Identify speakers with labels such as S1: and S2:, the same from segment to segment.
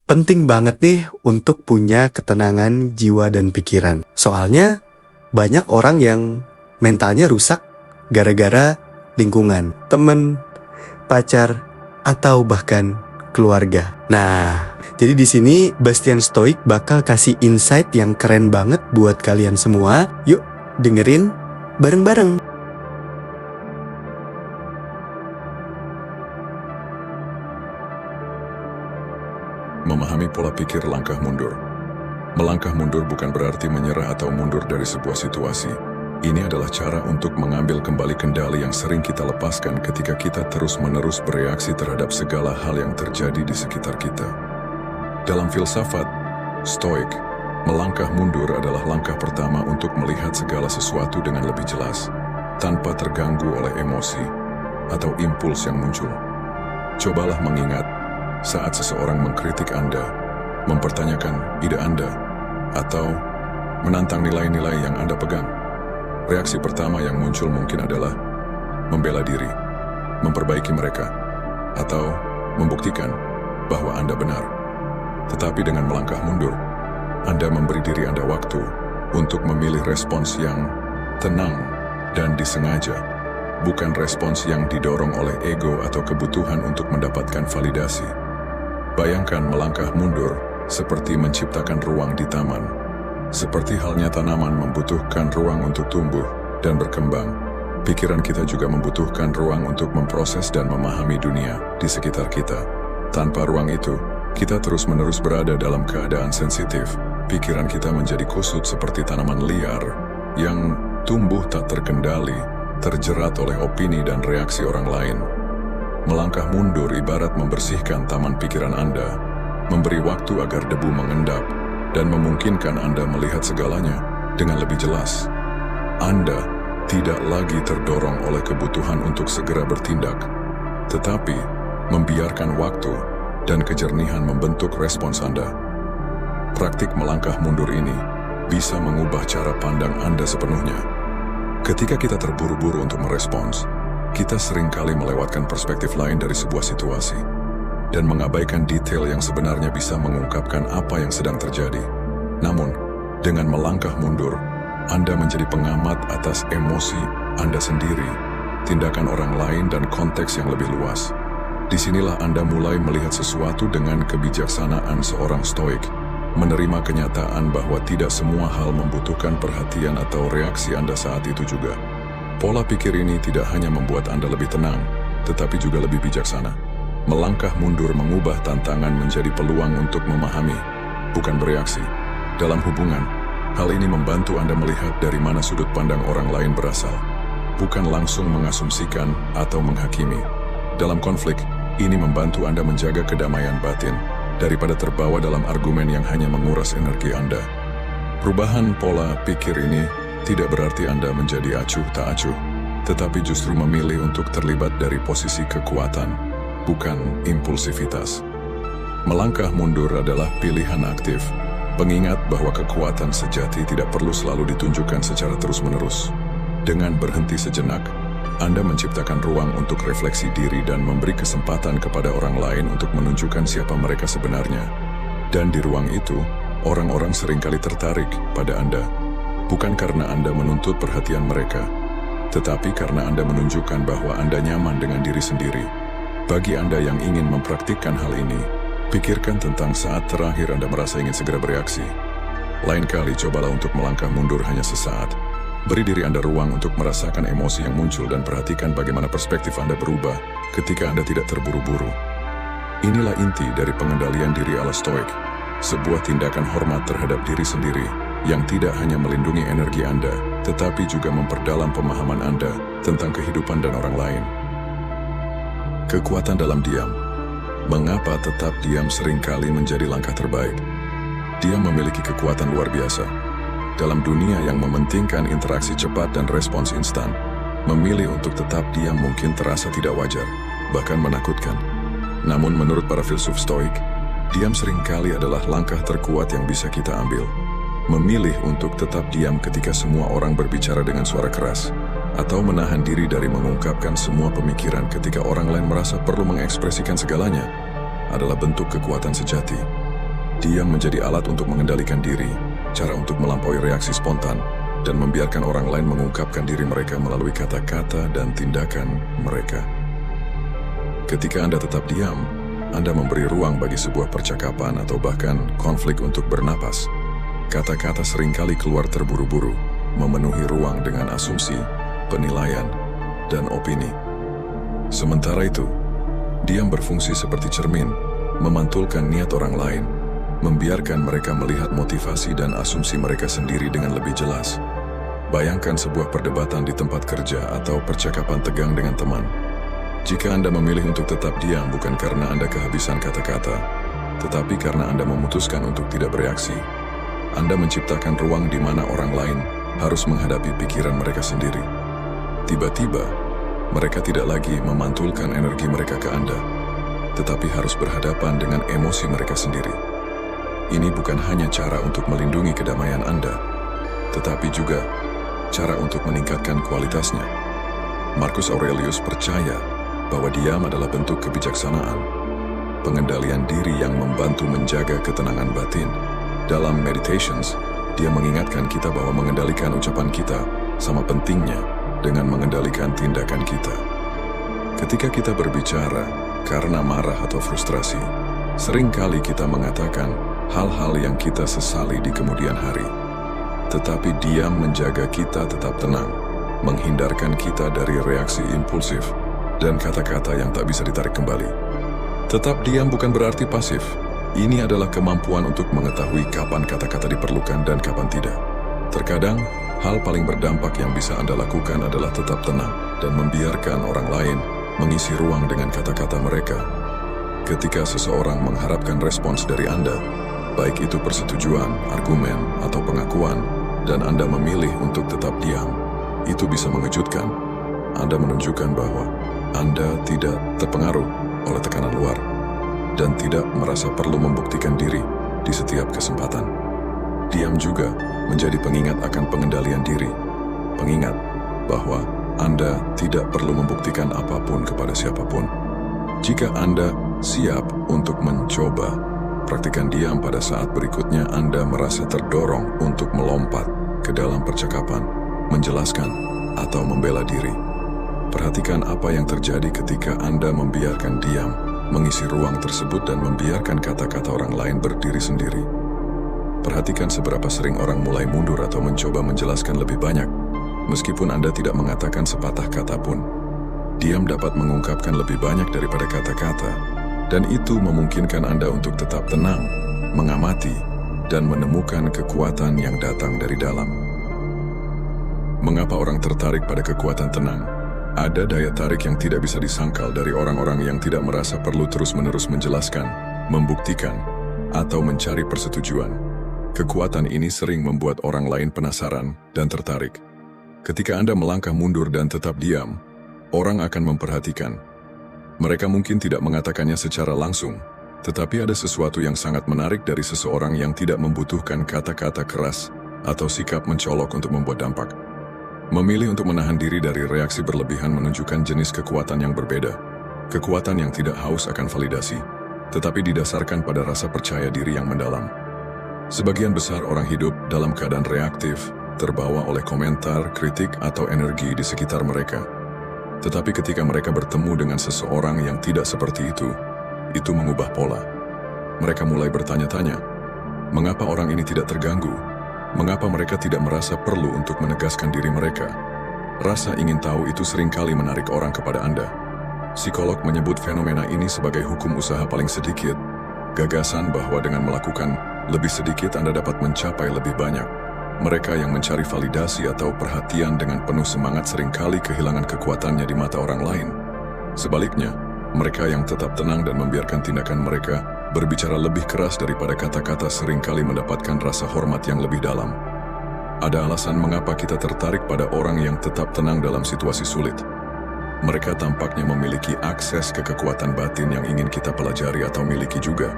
S1: Penting banget nih untuk punya ketenangan jiwa dan pikiran. Soalnya banyak orang yang mentalnya rusak gara-gara lingkungan, temen, pacar, atau bahkan keluarga. Nah, jadi di sini Bastian Stoic bakal kasih insight yang keren banget buat kalian semua. Yuk, dengerin bareng-bareng.
S2: Memahami pola pikir langkah mundur. Melangkah mundur bukan berarti menyerah atau mundur dari sebuah situasi. Ini adalah cara untuk mengambil kembali kendali yang sering kita lepaskan ketika kita terus-menerus bereaksi terhadap segala hal yang terjadi di sekitar kita. Dalam filsafat Stoik, melangkah mundur adalah langkah pertama untuk melihat segala sesuatu dengan lebih jelas, tanpa terganggu oleh emosi atau impuls yang muncul. Cobalah mengingat saat seseorang mengkritik Anda, mempertanyakan ide Anda, atau menantang nilai-nilai yang Anda pegang. Reaksi pertama yang muncul mungkin adalah membela diri, memperbaiki mereka, atau membuktikan bahwa Anda benar. Tetapi dengan melangkah mundur, Anda memberi diri Anda waktu untuk memilih respons yang tenang dan disengaja, bukan respons yang didorong oleh ego atau kebutuhan untuk mendapatkan validasi. Bayangkan melangkah mundur seperti menciptakan ruang di taman. Seperti halnya tanaman membutuhkan ruang untuk tumbuh dan berkembang, pikiran kita juga membutuhkan ruang untuk memproses dan memahami dunia di sekitar kita. Tanpa ruang itu, kita terus-menerus berada dalam keadaan sensitif. Pikiran kita menjadi kusut seperti tanaman liar yang tumbuh tak terkendali, terjerat oleh opini dan reaksi orang lain. Melangkah mundur ibarat membersihkan taman pikiran Anda, memberi waktu agar debu mengendap, dan memungkinkan Anda melihat segalanya dengan lebih jelas. Anda tidak lagi terdorong oleh kebutuhan untuk segera bertindak, tetapi membiarkan waktu dan kejernihan membentuk respons Anda. Praktik melangkah mundur ini bisa mengubah cara pandang Anda sepenuhnya. Ketika kita terburu-buru untuk merespons, kita seringkali melewatkan perspektif lain dari sebuah situasi dan mengabaikan detail yang sebenarnya bisa mengungkapkan apa yang sedang terjadi. Namun, dengan melangkah mundur, Anda menjadi pengamat atas emosi Anda sendiri, tindakan orang lain, dan konteks yang lebih luas. Disinilah Anda mulai melihat sesuatu dengan kebijaksanaan seorang Stoik, menerima kenyataan bahwa tidak semua hal membutuhkan perhatian atau reaksi Anda saat itu juga. Pola pikir ini tidak hanya membuat Anda lebih tenang, tetapi juga lebih bijaksana. Melangkah mundur mengubah tantangan menjadi peluang untuk memahami, bukan bereaksi. Dalam hubungan, hal ini membantu Anda melihat dari mana sudut pandang orang lain berasal, bukan langsung mengasumsikan atau menghakimi. Dalam konflik, ini membantu Anda menjaga kedamaian batin, daripada terbawa dalam argumen yang hanya menguras energi Anda. Perubahan pola pikir ini tidak berarti Anda menjadi acuh tak acuh, tetapi justru memilih untuk terlibat dari posisi kekuatan, bukan impulsivitas. Melangkah mundur adalah pilihan aktif, pengingat bahwa kekuatan sejati tidak perlu selalu ditunjukkan secara terus-menerus. Dengan berhenti sejenak, Anda menciptakan ruang untuk refleksi diri dan memberi kesempatan kepada orang lain untuk menunjukkan siapa mereka sebenarnya. Dan di ruang itu, orang-orang seringkali tertarik pada Anda. Bukan karena Anda menuntut perhatian mereka, tetapi karena Anda menunjukkan bahwa Anda nyaman dengan diri sendiri. Bagi Anda yang ingin mempraktikkan hal ini, pikirkan tentang saat terakhir Anda merasa ingin segera bereaksi. Lain kali cobalah untuk melangkah mundur hanya sesaat. Beri diri Anda ruang untuk merasakan emosi yang muncul dan perhatikan bagaimana perspektif Anda berubah ketika Anda tidak terburu-buru. Inilah inti dari pengendalian diri ala Stoik, sebuah tindakan hormat terhadap diri sendiri yang tidak hanya melindungi energi Anda, tetapi juga memperdalam pemahaman Anda tentang kehidupan dan orang lain. Kekuatan dalam diam. Mengapa tetap diam seringkali menjadi langkah terbaik? Diam memiliki kekuatan luar biasa. Dalam dunia yang mementingkan interaksi cepat dan respons instan, memilih untuk tetap diam mungkin terasa tidak wajar, bahkan menakutkan. Namun menurut para filsuf Stoik, diam seringkali adalah langkah terkuat yang bisa kita ambil. Memilih untuk tetap diam ketika semua orang berbicara dengan suara keras, atau menahan diri dari mengungkapkan semua pemikiran ketika orang lain merasa perlu mengekspresikan segalanya, adalah bentuk kekuatan sejati. Diam menjadi alat untuk mengendalikan diri, cara untuk melampaui reaksi spontan, dan membiarkan orang lain mengungkapkan diri mereka melalui kata-kata dan tindakan mereka. Ketika Anda tetap diam, Anda memberi ruang bagi sebuah percakapan atau bahkan konflik untuk bernapas. Kata-kata seringkali keluar terburu-buru, memenuhi ruang dengan asumsi, penilaian, dan opini. Sementara itu, diam berfungsi seperti cermin, memantulkan niat orang lain, membiarkan mereka melihat motivasi dan asumsi mereka sendiri dengan lebih jelas. Bayangkan sebuah perdebatan di tempat kerja atau percakapan tegang dengan teman. Jika Anda memilih untuk tetap diam bukan karena Anda kehabisan kata-kata, tetapi karena Anda memutuskan untuk tidak bereaksi, Anda menciptakan ruang di mana orang lain harus menghadapi pikiran mereka sendiri. Tiba-tiba, mereka tidak lagi memantulkan energi mereka ke Anda, tetapi harus berhadapan dengan emosi mereka sendiri. Ini bukan hanya cara untuk melindungi kedamaian Anda, tetapi juga cara untuk meningkatkan kualitasnya. Marcus Aurelius percaya bahwa diam adalah bentuk kebijaksanaan, pengendalian diri yang membantu menjaga ketenangan batin. Dalam Meditations, dia mengingatkan kita bahwa mengendalikan ucapan kita sama pentingnya dengan mengendalikan tindakan kita. Ketika kita berbicara karena marah atau frustrasi, seringkali kita mengatakan hal-hal yang kita sesali di kemudian hari. Tetapi diam menjaga kita tetap tenang, menghindarkan kita dari reaksi impulsif dan kata-kata yang tak bisa ditarik kembali. Tetap diam bukan berarti pasif. Ini adalah kemampuan untuk mengetahui kapan kata-kata diperlukan dan kapan tidak. Terkadang, hal paling berdampak yang bisa Anda lakukan adalah tetap tenang dan membiarkan orang lain mengisi ruang dengan kata-kata mereka. Ketika seseorang mengharapkan respons dari Anda, baik itu persetujuan, argumen, atau pengakuan, dan Anda memilih untuk tetap diam, itu bisa mengejutkan. Anda menunjukkan bahwa Anda tidak terpengaruh oleh tekanan luar dan tidak merasa perlu membuktikan diri di setiap kesempatan. Diam juga menjadi pengingat akan pengendalian diri. Pengingat bahwa Anda tidak perlu membuktikan apapun kepada siapapun. Jika Anda siap untuk mencoba, praktikan diam pada saat berikutnya Anda merasa terdorong untuk melompat ke dalam percakapan, menjelaskan, atau membela diri. Perhatikan apa yang terjadi ketika Anda membiarkan diam, mengisi ruang tersebut dan membiarkan kata-kata orang lain berdiri sendiri. Perhatikan seberapa sering orang mulai mundur atau mencoba menjelaskan lebih banyak, meskipun Anda tidak mengatakan sepatah kata pun. Diam dapat mengungkapkan lebih banyak daripada kata-kata, dan itu memungkinkan Anda untuk tetap tenang, mengamati, dan menemukan kekuatan yang datang dari dalam. Mengapa orang tertarik pada kekuatan tenang? Ada daya tarik yang tidak bisa disangkal dari orang-orang yang tidak merasa perlu terus-menerus menjelaskan, membuktikan, atau mencari persetujuan. Kekuatan ini sering membuat orang lain penasaran dan tertarik. Ketika Anda melangkah mundur dan tetap diam, orang akan memperhatikan. Mereka mungkin tidak mengatakannya secara langsung, tetapi ada sesuatu yang sangat menarik dari seseorang yang tidak membutuhkan kata-kata keras atau sikap mencolok untuk membuat dampak. Memilih untuk menahan diri dari reaksi berlebihan menunjukkan jenis kekuatan yang berbeda. Kekuatan yang tidak haus akan validasi, tetapi didasarkan pada rasa percaya diri yang mendalam. Sebagian besar orang hidup dalam keadaan reaktif, terbawa oleh komentar, kritik, atau energi di sekitar mereka. Tetapi ketika mereka bertemu dengan seseorang yang tidak seperti itu mengubah pola. Mereka mulai bertanya-tanya, mengapa orang ini tidak terganggu? Mengapa mereka tidak merasa perlu untuk menegaskan diri mereka? Rasa ingin tahu itu seringkali menarik orang kepada Anda. Psikolog menyebut fenomena ini sebagai hukum usaha paling sedikit, gagasan bahwa dengan melakukan lebih sedikit Anda dapat mencapai lebih banyak. Mereka yang mencari validasi atau perhatian dengan penuh semangat seringkali kehilangan kekuatannya di mata orang lain. Sebaliknya, mereka yang tetap tenang dan membiarkan tindakan mereka berbicara lebih keras daripada kata-kata seringkali mendapatkan rasa hormat yang lebih dalam. Ada alasan mengapa kita tertarik pada orang yang tetap tenang dalam situasi sulit. Mereka tampaknya memiliki akses ke kekuatan batin yang ingin kita pelajari atau miliki juga.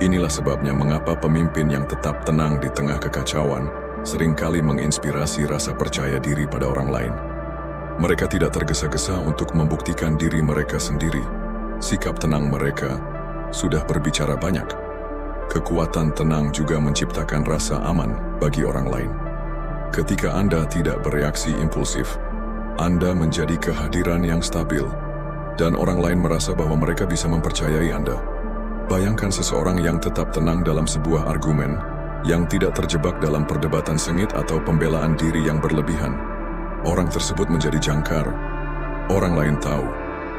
S2: Inilah sebabnya mengapa pemimpin yang tetap tenang di tengah kekacauan seringkali menginspirasi rasa percaya diri pada orang lain. Mereka tidak tergesa-gesa untuk membuktikan diri mereka sendiri. Sikap tenang mereka sudah berbicara banyak. Kekuatan tenang juga menciptakan rasa aman bagi orang lain. Ketika Anda tidak bereaksi impulsif, Anda menjadi kehadiran yang stabil, dan orang lain merasa bahwa mereka bisa mempercayai Anda. Bayangkan seseorang yang tetap tenang dalam sebuah argumen, yang tidak terjebak dalam perdebatan sengit atau pembelaan diri yang berlebihan. Orang tersebut menjadi jangkar. Orang lain tahu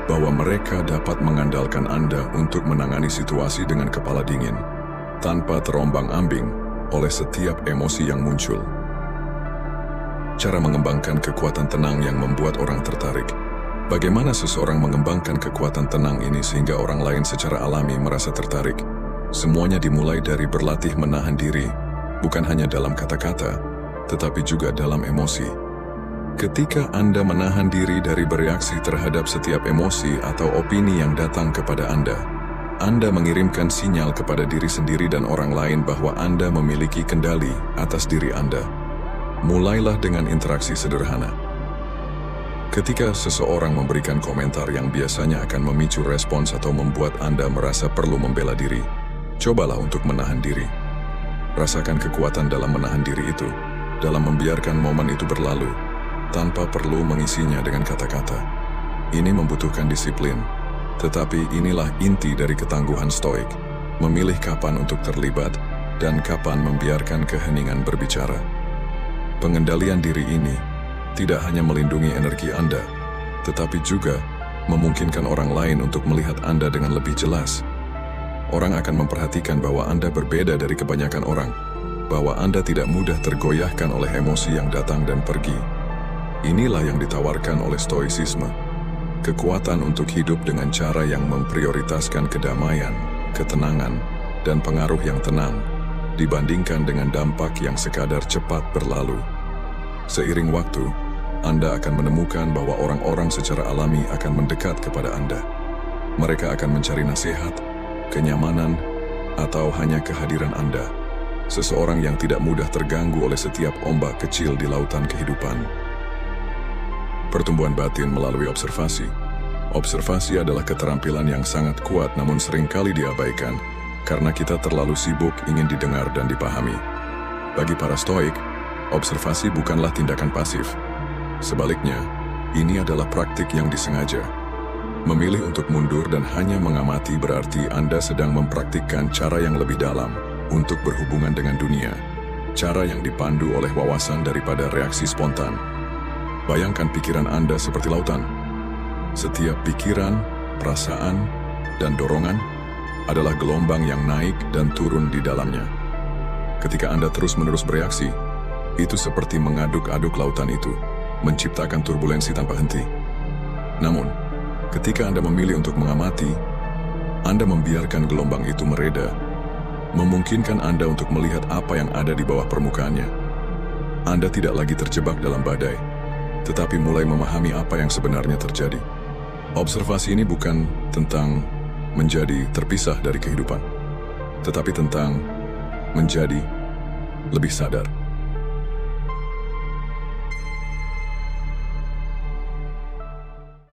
S2: bahwa mereka dapat mengandalkan Anda untuk menangani situasi dengan kepala dingin, tanpa terombang-ambing oleh setiap emosi yang muncul. Cara mengembangkan kekuatan tenang yang membuat orang tertarik. Bagaimana seseorang mengembangkan kekuatan tenang ini sehingga orang lain secara alami merasa tertarik? Semuanya dimulai dari berlatih menahan diri, bukan hanya dalam kata-kata, tetapi juga dalam emosi. Ketika Anda menahan diri dari bereaksi terhadap setiap emosi atau opini yang datang kepada Anda mengirimkan sinyal kepada diri sendiri dan orang lain bahwa Anda memiliki kendali atas diri Anda. Mulailah dengan interaksi sederhana. Ketika seseorang memberikan komentar yang biasanya akan memicu respons atau membuat Anda merasa perlu membela diri, cobalah untuk menahan diri. Rasakan kekuatan dalam menahan diri itu, dalam membiarkan momen itu berlalu, tanpa perlu mengisinya dengan kata-kata. Ini membutuhkan disiplin. Tetapi inilah inti dari ketangguhan stoik, memilih kapan untuk terlibat dan kapan membiarkan keheningan berbicara. Pengendalian diri ini tidak hanya melindungi energi Anda, tetapi juga memungkinkan orang lain untuk melihat Anda dengan lebih jelas. Orang akan memperhatikan bahwa Anda berbeda dari kebanyakan orang, bahwa Anda tidak mudah tergoyahkan oleh emosi yang datang dan pergi. Inilah yang ditawarkan oleh stoicisme. Kekuatan untuk hidup dengan cara yang memprioritaskan kedamaian, ketenangan, dan pengaruh yang tenang, dibandingkan dengan dampak yang sekadar cepat berlalu. Seiring waktu, Anda akan menemukan bahwa orang-orang secara alami akan mendekat kepada Anda. Mereka akan mencari nasihat, kenyamanan, atau hanya kehadiran Anda. Seseorang yang tidak mudah terganggu oleh setiap ombak kecil di lautan kehidupan. Pertumbuhan batin melalui observasi. Observasi adalah keterampilan yang sangat kuat namun seringkali diabaikan karena kita terlalu sibuk ingin didengar dan dipahami. Bagi para stoik, observasi bukanlah tindakan pasif. Sebaliknya, ini adalah praktik yang disengaja. Memilih untuk mundur dan hanya mengamati berarti Anda sedang mempraktikkan cara yang lebih dalam untuk berhubungan dengan dunia. Cara yang dipandu oleh wawasan daripada reaksi spontan. Bayangkan pikiran Anda seperti lautan. Setiap pikiran, perasaan, dan dorongan adalah gelombang yang naik dan turun di dalamnya. Ketika Anda terus-menerus bereaksi, itu seperti mengaduk-aduk lautan itu, menciptakan turbulensi tanpa henti. Namun, ketika Anda memilih untuk mengamati, Anda membiarkan gelombang itu mereda, memungkinkan Anda untuk melihat apa yang ada di bawah permukaannya. Anda tidak lagi terjebak dalam badai, tetapi mulai memahami apa yang sebenarnya terjadi. Observasi ini bukan tentang menjadi terpisah dari kehidupan, tetapi tentang menjadi lebih sadar.